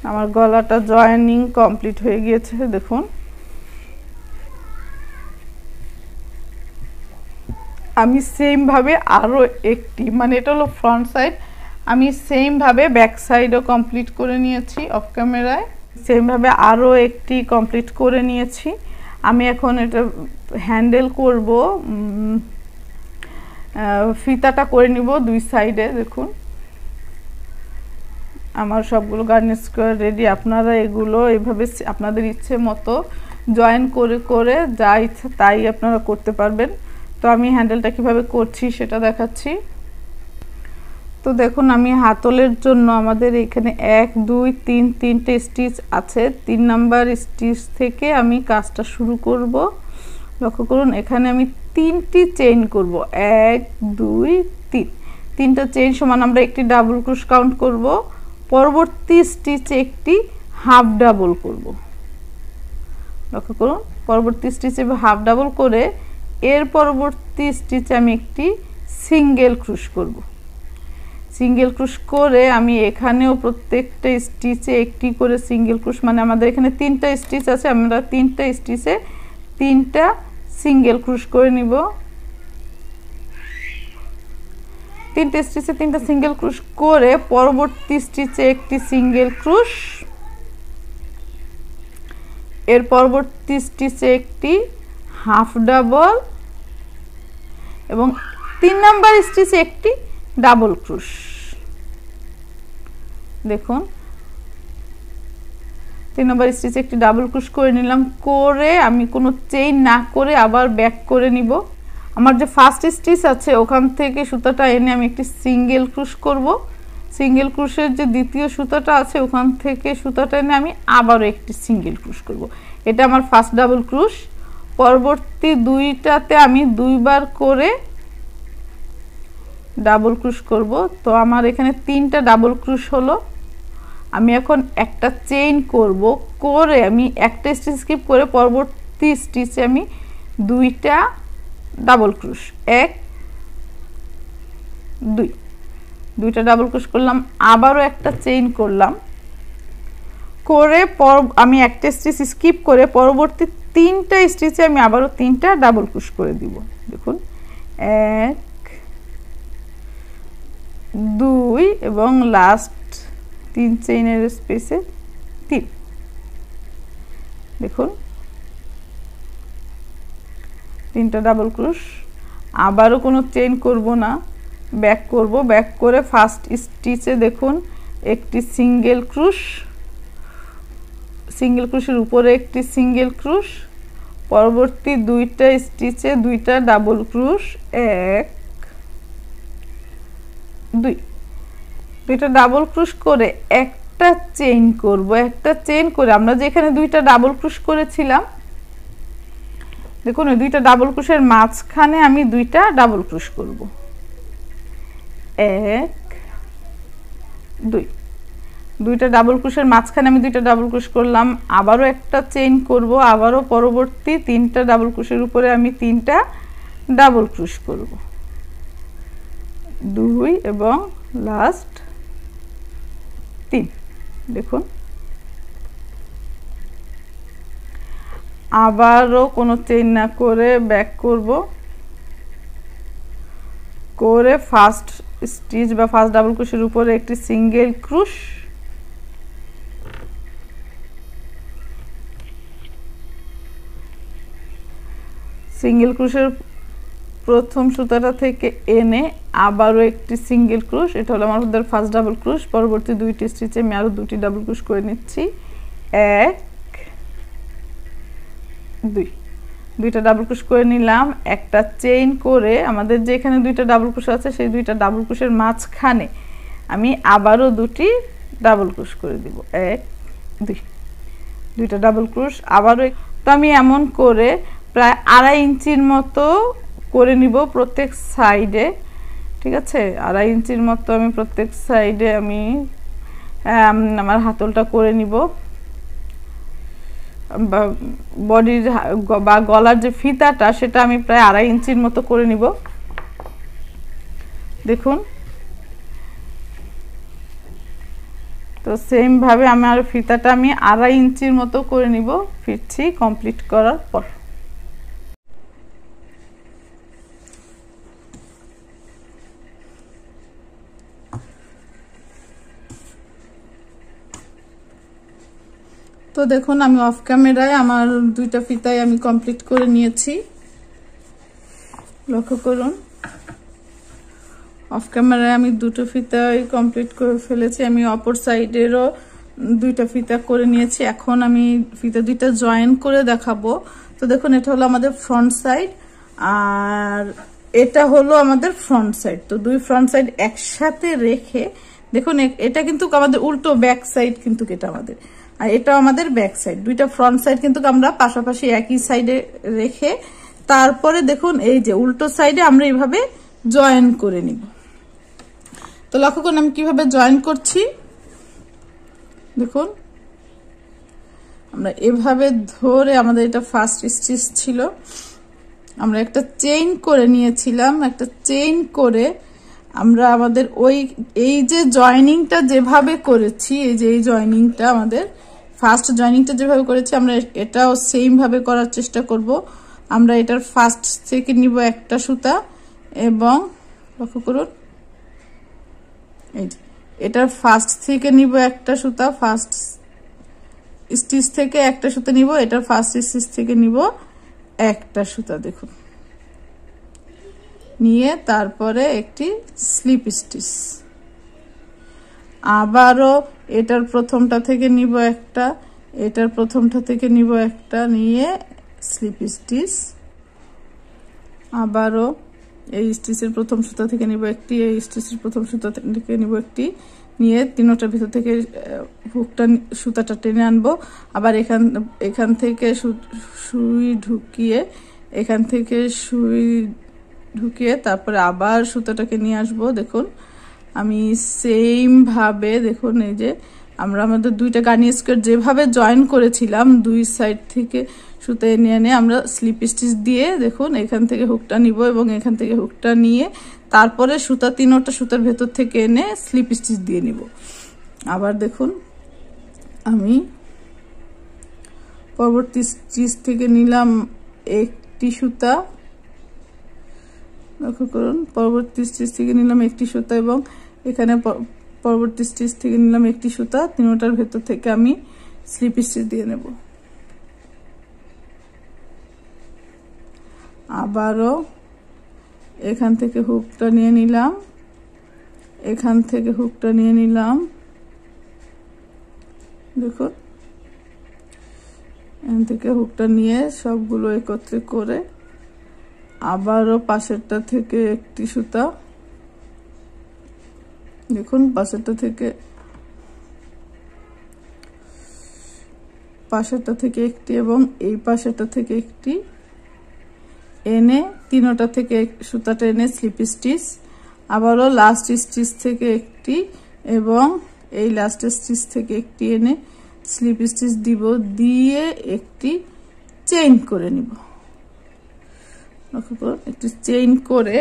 আমার গলাটা জয়েনিং কমপ্লিট হয়ে গিয়েছে। দেখুন আমি সেম ভাবে আরো একটি, মানে এটা হলো ফ্রন্ট সাইড, আমি সেম ভাবে ব্যাক সাইডও কমপ্লিট করে নিয়েছি অফ ক্যামেরায়। সেম ভাবে আরো একটি কমপ্লিট করে নিয়েছি। আমি এখন এটা হ্যান্ডেল করব, ফিতাটা করে নিব দুই সাইডে। দেখুন আমার সবগুলো গার্নিশ করে রেডি। আপনারা এগুলো এইভাবে আপনাদের ইচ্ছে মতো জয়েন করে করে যা ইচ্ছে তাই আপনারা করতে পারবেন। তো আমি হ্যান্ডেলটা কিভাবে করছি সেটা দেখাচ্ছি। তো দেখুন আমি হাতলের জন্য আমাদের এখানে 1 2 3 তিনটে স্টিচ আছে। 3 নাম্বার স্টিচ থেকে আমি কাজটা শুরু করব। লক্ষ্য করুন এখানে আমি 3টি চেইন করব, 1 2 3। 3টা চেইন সমান আমরা একটি ডাবল ক্রোশ কাউন্ট করব। পরবর্তী স্টিচে একটি হাফ ডাবল করব। লক্ষ্য করুন পরবর্তী স্টিচে হাফ ডাবল করে এর পরবর্তী স্টিচে আমি একটি সিঙ্গেল ক্রোশ করব। সিঙ্গেল ক্রোশ করে আমি এখানেও প্রত্যেকটা স্টিচে একটি করে সিঙ্গেল ক্রোশ, মানে আমাদের এখানে 3টা স্টিচ আছে, আমরা 3টা স্টিচে 3টা সিঙ্গেল ক্রোশ করে নিব। 3টে স্টিচে 3টা সিঙ্গেল ক্রোশ করে পরবর্তী স্টিচে একটি সিঙ্গেল ক্রোশ, এর পরবর্তী স্টিচে একটি হাফ ডাবল এবং 3 নাম্বার স্টিচে একটি ডাবল ক্রোশ। দেখুন 3 নাম্বার স্টিচে একটি ডাবল ক্রোশ করে নিলাম। করে আমি কোনো চেইন না করে আবার ব্যাক করে নিব। আমার যে ফার্স্ট স্টিচ আছে ওখান থেকে সুতাটা এনে আমি একটি সিঙ্গেল ক্রোশ করব। সিঙ্গেল ক্রোশের যে দ্বিতীয় সুতাটা আছে ওখান থেকে সুতাটা এনে আমি আবারও একটি সিঙ্গেল ক্রোশ করব। এটা আমার ফার্স্ট ডাবল ক্রোশ। পরবর্তী দুইটাতে আমি দুইবার করে ডাবল ক্রোশ করব। তো আমার এখানে 3টা ডাবল ক্রোশ হলো। আমি এখন একটা চেইন করব, করে আমি একটা স্টিচ স্কিপ করে পরবর্তী স্টিচে আমি 2টা ডাবল ক্রোশ, 1 2, 2টা ডাবল ক্রোশ করলাম। আবারও একটা চেইন করলাম, করে আমি একটা স্টিচ স্কিপ করে পরবর্তী 3টা স্টিচে আমি আবারও 3টা ডাবল ক্রোশ করে দিব। দেখুন 1 2 এবং লাস্ট 3 চেইনের স্পেসে 3। দেখুন 3টা ডাবল ক্রোশ। আবারও কোনো চেইন করব না, ব্যাক করব। ব্যাক করে ফার্স্ট স্টিচে দেখুন একটি সিঙ্গেল ক্রোশ, সিঙ্গেল ক্রোশের উপরে একটি সিঙ্গেল ক্রোশ, পরবর্তী 2টা স্টিচে 2টা ডাবল ক্রোশ, 1 2, 2টা ডাবল ক্রোশ করে একটা চেইন করব। একটা চেইন করে আমরা যেখানে 2টা ডাবল ক্রোশ করেছিলাম, দেখুন ওই 2টা ডাবল ক্রোশের মাঝখানে আমি 2টা ডাবল ক্রোশ করব। 1 2, 2টা ডাবল ক্রোশের মাঝখানে আমি 2টা ডাবল ক্রোশ করলাম। আবারও একটা চেইন করব, আবারও পরবর্তী 3টা ডাবল ক্রোশের উপরে আমি 3টা ডাবল ক্রোশ করব, 2 এবং লাস্ট 3। দেখুন আবারও কোনো চেইন না করে ব্যাক করব, করে ফার্স্ট স্টিচ বা ফার্স্ট ডাবল ক্রোশের উপরে একটি সিঙ্গেল ক্রোশ, সিঙ্গেল ক্রোশের প্রথম সুতাটা থেকে এনে আবারও একটি সিঙ্গেল ক্রোশ। এটা হলো আমাদের ফার্স্ট ডাবল ক্রোশ। পরবর্তী 2টি স্টিচে আমি আরও 2টি ডাবল ক্রোশ করে নিচ্ছি, 1 2, 2টা ডাবল ক্রোশ করে নিলাম। একটা চেইন করে আমাদের যে এখানে 2টা ডাবল ক্রোশ আছে সেই 2টা ডাবল ক্রোশের মাঝখানে আমি আবারও 2টি ডাবল ক্রোশ করে দিব, 1 2, 2টা ডাবল ক্রোশ আবারও। তো আমি এমন করে প্রায় 2.5 ইঞ্চির মতো করে নিব প্রত্যেক সাইডে। ঠিক আছে, 2.5 ইঞ্চির মতো আমি প্রত্যেক সাইডে আমি আমার হাতলটা করে নিব। বডির বা গলার যে ফিতাটা সেটা আমি প্রায় 2.5 ইঞ্চির মতো করে নিব। দেখুন, তো সেম ভাবে আমার ফিতাটা আমি 2.5 ইঞ্চির মতো করে নিব। ফিরছি কমপ্লিট করার পর। তো দেখুন আমি অফ ক্যামেরায় আমার 2টা ফিতাই আমি কমপ্লিট করে নিয়েছি। লক্ষ্য করুন, অফ ক্যামেরায় আমি 2টো ফিতাই কমপ্লিট করে ফেলেছি। আমি অপর সাইডেরও 2টা ফিতা করে নিয়েছি। এখন আমি ফিতা 2টা জয়েন করে দেখাবো। তো দেখুন, এটা হলো আমাদের ফ্রন্ট সাইড আর এটা হলো আমাদের ফ্রন্ট সাইড। তো 2 ফ্রন্ট সাইড একসাথে রেখে দেখুন, এটা কিন্তু আমাদের উল্টো ব্যাক সাইড, কিন্তু এটা আমাদের, আর এটা আমাদের ব্যাক সাইড। 2টা ফ্রন্ট সাইড কিন্তু আমরা পাশাপাশি একই সাইডে রেখে তারপরে দেখুন এই যে উল্টো সাইডে আমরা এইভাবে জয়েন করে নিব। তো লক্ষ্য করুন আমি কিভাবে জয়েন করছি। দেখুন, আমরা এভাবে ধরে, আমাদের এটা ফার্স্ট স্টিচ ছিল, আমরা একটা চেইন করে নিয়েছিলাম। একটা চেইন করে আমরা আমাদের এই যে জয়েনিংটা যেভাবে করেছি, এই যে এই জয়েনিংটা আমাদের ফার্স্ট জয়েনিংটা যেভাবে করেছি, আমরা এটাও সেম ভাবে করার চেষ্টা করব। আমরা এটার ফার্স্ট থেকে নিব একটা সুতা এবং লক্ষ্য করুন এই যে এটার ফার্স্ট থেকে নিব একটা সুতা, ফার্স্ট স্টিচ থেকে একটা সুতা নিব, এটার ফার্স্ট স্টিচ থেকে নিব একটা সুতা। দেখুন, নিয়ে তারপরে একটি স্লিপ স্টিচ, আবারও এটার প্রথমটা থেকে নিব একটা, এটার প্রথমটা থেকে নিব একটা, নিয়ে স্লিপ স্টিচ, আবারও এই স্টিচের প্রথম সুতা থেকে নিব একটি, এই স্টিচের প্রথম সুতা থেকে নিব একটি, নিয়ে 3টার ভিতর থেকে হুকটা সুতাটা টেনে আনবো। আবার এখান থেকে সুই ঢুকিয়ে, এখান থেকে সুই ঢুকিয়ে তারপরে আবার সুতাটাকে নিয়ে আসবো। দেখুন আমি সেম ভাবে, দেখুন এই যে আমরা আমাদের 2টা গার্নি স্কোয়ার যেভাবে জয়েন করেছিলাম, 2 সাইড থেকে সুতা এনে আমরা স্লিপ স্টিচ দিয়ে, দেখুন এখান থেকে হুকটা নিব এবং এখান থেকে হুকটা নিয়ে তারপরে সুতা 3টা সুতার ভেতর থেকে এনে স্লিপ স্টিচ দিয়ে নিব। আবার দেখুন আমি পরবর্তী স্টিচ থেকে নিলাম একটি সুতা, লক্ষ্য করুন পরবর্তী স্টিচ থেকে নিলাম একটি সুতা এবং এখানে পরবর্তী স্টিচ থেকে নিলাম একটি সুতা, 3টার ভেতর থেকে আমি স্লিপ স্টিচ দিয়ে নেব। আবারও এখান থেকে হুকটা নিয়ে নিলাম, এখান থেকে হুকটা নিয়ে নিলাম, দেখুন এখান থেকে হুকটা নিয়ে সবগুলো একত্রে করে আবারও পাশেরটা থেকে একটি সুতা, দেখুন পাশেরটা থেকে একটি এবং এই পাশেরটা থেকে একটি এনে 3টা থেকে সুতাটা এনে স্লিপ স্টিচ, আবারও লাস্ট স্টিচ থেকে একটি এবং এই লাস্ট স্টিচ থেকে একটি এনে স্লিপ স্টিচ দিব, দিয়ে একটি চেইন করে নিব। লক্ষ্য করুন একটি চেইন করে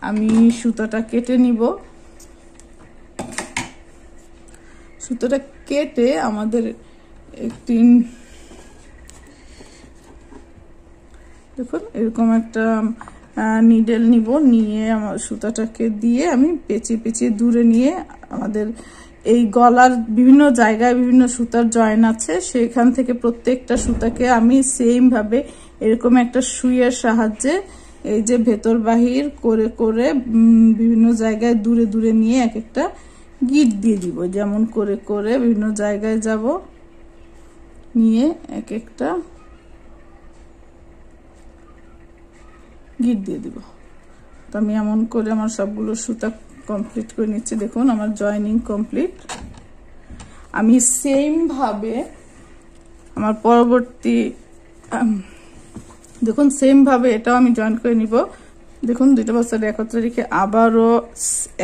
আমি সুতাটা কেটে নিব। সুতাটা কেটে আমাদের একটি, দেখুন এরকম একটা নিডেল নিব, নিয়ে আমার সুতাটাকে দিয়ে আমি পেঁচিয়ে পেঁচিয়ে দূরে নিয়ে, আমাদের এই গলার বিভিন্ন জায়গায় বিভিন্ন সুতার জয়েন আছে, সেখান থেকে প্রত্যেকটা সুতাকে আমি সেম ভাবে এরকম একটা সুইয়ের সাহায্যে এই যে ভেতর বাহির করে করে বিভিন্ন জায়গায় দূরে দূরে নিয়ে এক একটা গিট দিয়ে দিব। যেমন করে করে বিভিন্ন জায়গায় যাব, নিয়ে এক একটা গিট দিয়ে দিব। তো আমি এমন করে আমার সবগুলো সুতা কমপ্লিট করে নিচ্ছি। দেখুন আমার জয়েনিং কমপ্লিট। আমি সেম ভাবে আমার পরবর্তী, দেখুন সেম ভাবে এটাও আমি জয়েন করে নিব। দেখুন 2টা বস্তা একত্রে রেখে আবারও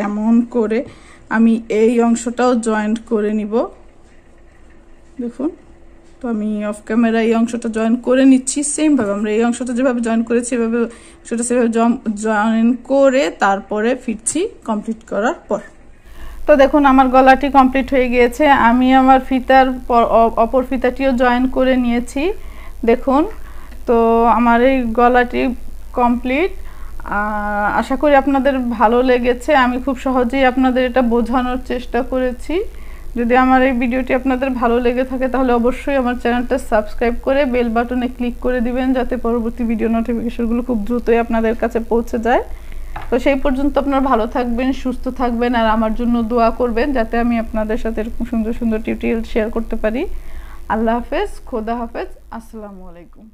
এমন করে আমি এই অংশটাও জয়েন্ট করে নিব। দেখুন তো আমি অফ ক্যামেরা এই অংশটা জয়েন করে নিচ্ছি সেমভাবে। আমরা এই অংশটা যেভাবে জয়েন করেছি এভাবে সেটা সেভাবে জয়েন করে তারপরে ফিরছি কমপ্লিট করার পর। তো দেখুন আমার গলাটি কমপ্লিট হয়ে গিয়েছে। আমি আমার ফিতার অপর ফিতাটিও জয়েন করে নিয়েছি দেখুন। তো আমার এই গলাটি কমপ্লিট। আশা করি আপনাদের ভালো লেগেছে। আমি খুব সহজেই আপনাদের এটা বোঝানোর চেষ্টা করেছি। যদি আমার এই ভিডিওটি আপনাদের ভালো লেগে থাকে তাহলে অবশ্যই আমার চ্যানেলটা সাবস্ক্রাইব করে বেল বাটনে ক্লিক করে দিবেন, যাতে পরবর্তী ভিডিও নোটিফিকেশনগুলো খুব দ্রুতই আপনাদের কাছে পৌঁছে যায়। তো সেই পর্যন্ত আপনারা ভালো থাকবেন, সুস্থ থাকবেন, আর আমার জন্য দোয়া করবেন যাতে আমি আপনাদের সাথে এরকম সুন্দর সুন্দর টিউটোরিয়াল শেয়ার করতে পারি। আল্লাহ হাফেজ, খোদা হাফেজ, আসসালামু আলাইকুম।